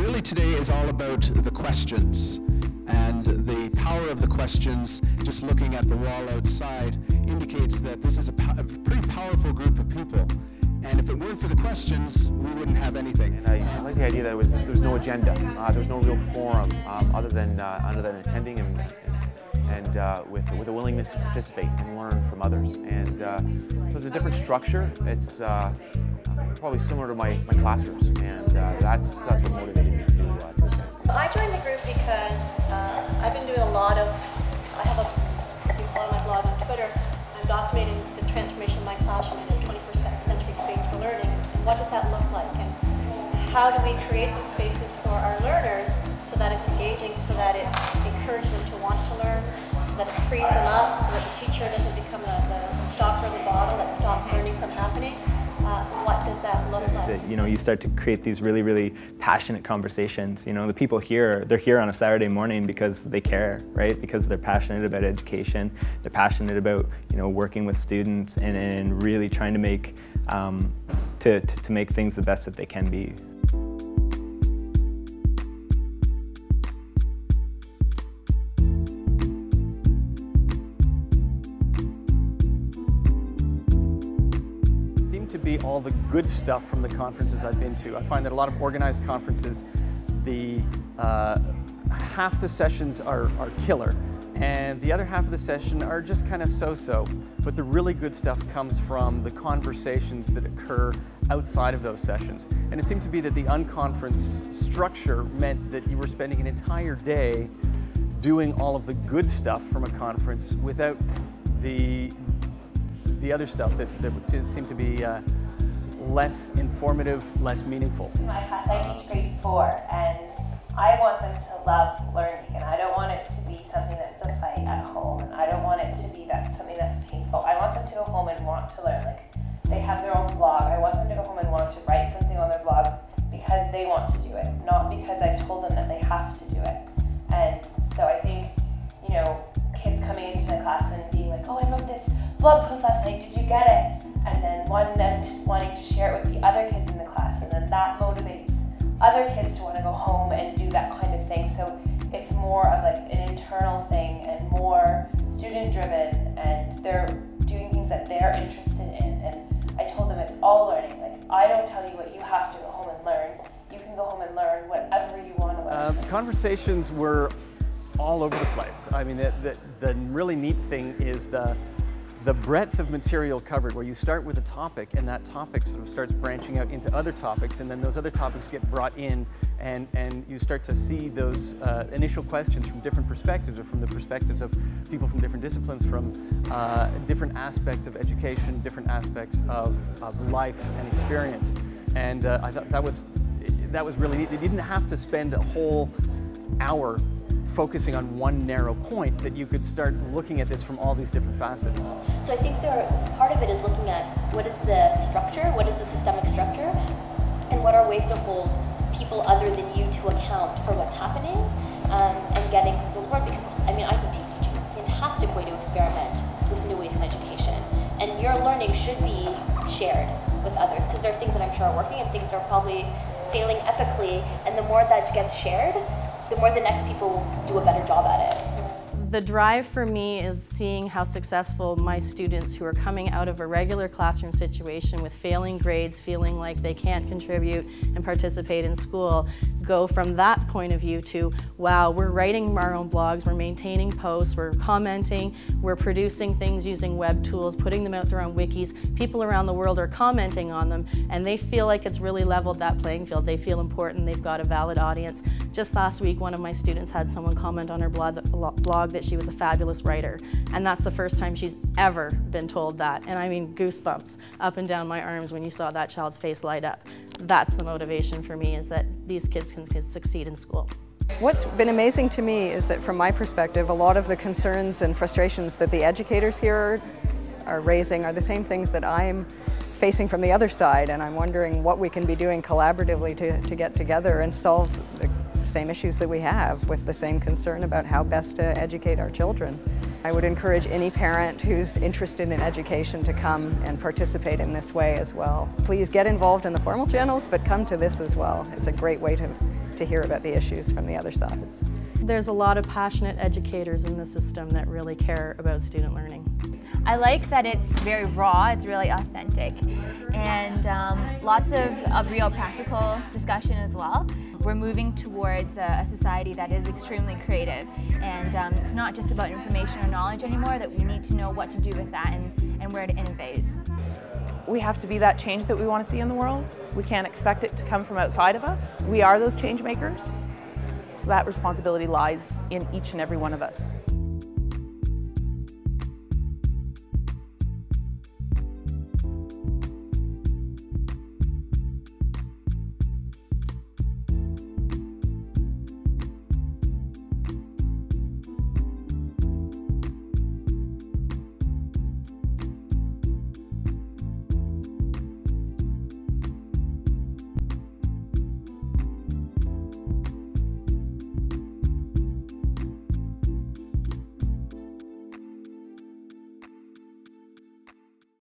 really today is all about the questions and the power of the questions. Just looking at the wall outside indicates that this is a pretty powerful group of people. And if it weren't for the questions, we wouldn't have anything. And I like the idea that there was no agenda. There was no real forum other than attending and with a willingness to participate and learn from others. And so it's a different structure. It's probably similar to my classrooms, and that's what motivated me to attend. I joined the group because I've been doing I have if you follow my blog on Twitter, I'm documenting the transformation of my classroom in a 21st century space for learning. And what does that look like? And how do we create those spaces for our learners so that it's engaging, so that it encourages them to want to learn, so that it frees them up, so that the teacher doesn't become the stopper of the bottle that stops learning from happening? What does that look like? You start to create these really, really passionate conversations. The people here, they're here on a Saturday morning because they care, right? Because they're passionate about education. They're passionate about, working with students and really trying to make, to make things the best that they can be. To be all the good stuff from the conferences I've been to. I find that a lot of organized conferences, half the sessions are killer, and the other half of the session are just kind of so-so. But the really good stuff comes from the conversations that occur outside of those sessions. And it seemed to be that the unconference structure meant that you were spending an entire day doing all of the good stuff from a conference without the other stuff that would seem to be less informative, less meaningful. In my class, I teach grade 4, and I want them to love learning, and I don't want it to be something that's a fight at home, and I don't want it to be something that's painful. I want them to go home and want to learn. Like, they have their own blog. I want them to go home and want to write something on their blog because they want to do it, not because I told them that they have to do it. And so I think, kids coming into my class and being like, oh, I wrote this blog post last night, did you get it? And then wanting to share it with the other kids in the class, and then that motivates other kids to want to go home and do that kind of thing. So it's more of like an internal thing and more student driven, and they're doing things that they're interested in. And I told them it's all learning. Like, I don't tell you what you have to go home and learn. You can go home and learn whatever you want to learn. Conversations were all over the place. I mean, the really neat thing is the breadth of material covered, where you start with a topic and that topic sort of starts branching out into other topics, and then those other topics get brought in, and you start to see those initial questions from different perspectives, or from the perspectives of people from different disciplines, from different aspects of education, different aspects of life and experience. And I thought that was really neat. You didn't have to spend a whole hour focusing on one narrow point, that you could start looking at this from all these different facets. So I think part of it is looking at what is the structure, what is the systemic structure, and what are ways to hold people other than you to account for what's happening, and getting principals on board. Because I think teaching is a fantastic way to experiment with new ways of education, and your learning should be shared with others, because there are things that I'm sure are working and things that are probably failing epically, and the more that gets shared, the more the next people do a better job at it. The drive for me is seeing how successful my students who are coming out of a regular classroom situation with failing grades, feeling like they can't contribute and participate in school, go from that point of view to, wow, we're writing our own blogs, we're maintaining posts, we're commenting, we're producing things using web tools, putting them out there on wikis. People around the world are commenting on them, and they feel like it's really leveled that playing field. They feel important, they've got a valid audience. Just last week, one of my students had someone comment on her blog that she was a fabulous writer, and that's the first time she's ever been told that. And I mean, goosebumps up and down my arms when you saw that child's face light up. That's the motivation for me, is that these kids can succeed in school. What's been amazing to me is that, from my perspective, a lot of the concerns and frustrations that the educators here are raising are the same things that I'm facing from the other side, and I'm wondering what we can be doing collaboratively to get together and solve the same issues that we have, with the same concern about how best to educate our children. I would encourage any parent who's interested in education to come and participate in this way as well. Please get involved in the formal channels, but come to this as well. It's a great way to to hear about the issues from the other sides. There's a lot of passionate educators in the system that really care about student learning. I like that it's very raw, it's really authentic, and lots of real practical discussion as well. We're moving towards a society that is extremely creative, and it's not just about information or knowledge anymore, that we need to know what to do with that and where to innovate. We have to be that change that we want to see in the world. We can't expect it to come from outside of us. We are those change makers. That responsibility lies in each and every one of us.